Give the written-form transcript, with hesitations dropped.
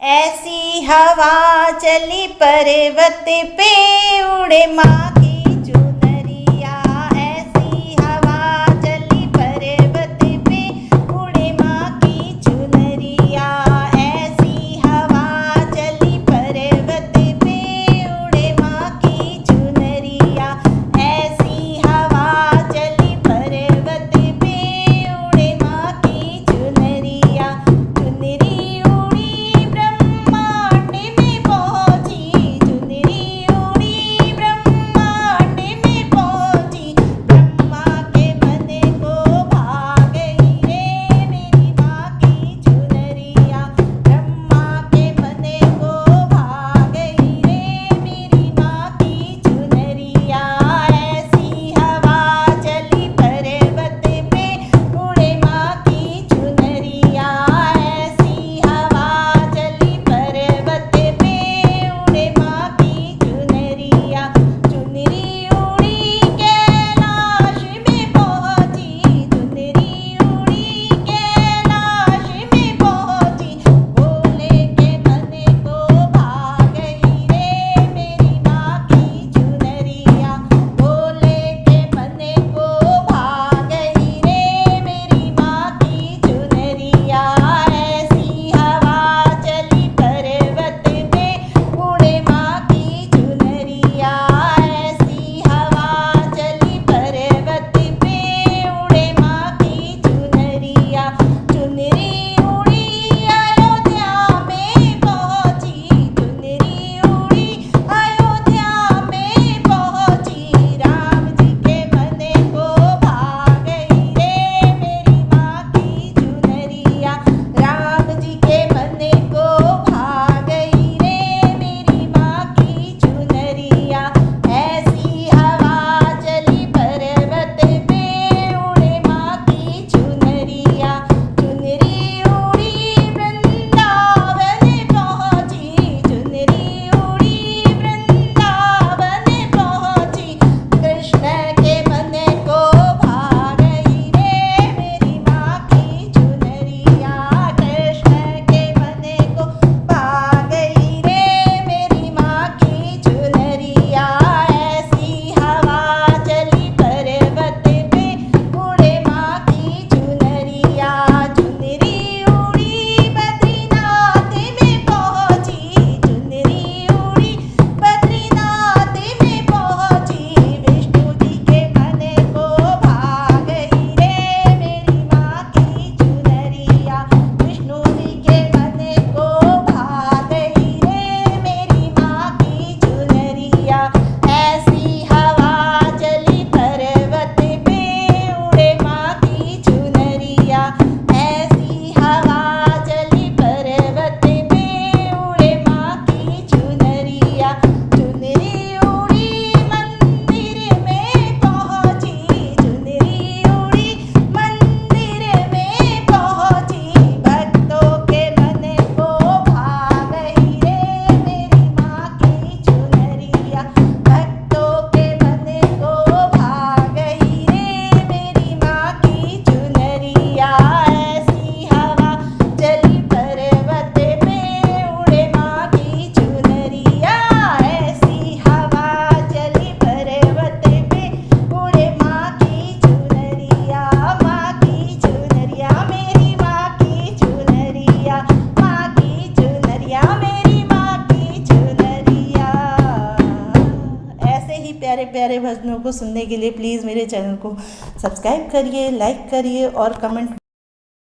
ऐसी हवा चली पर्वत पे उड़े माँ की चुनरिया। ऐसी हवा चली पर्वत पे उड़े माँ की चुनरिया। ऐसी हवा चली पर्वत पे उड़े माँ की चुनरिया। ऐसी हवा चली पर्वत पे उड़े माँ की चुनरिया। चुनरी प्यारे प्यारे भजनों को सुनने के लिए प्लीज़ मेरे चैनल को सब्सक्राइब करिए, लाइक करिए और कमेंट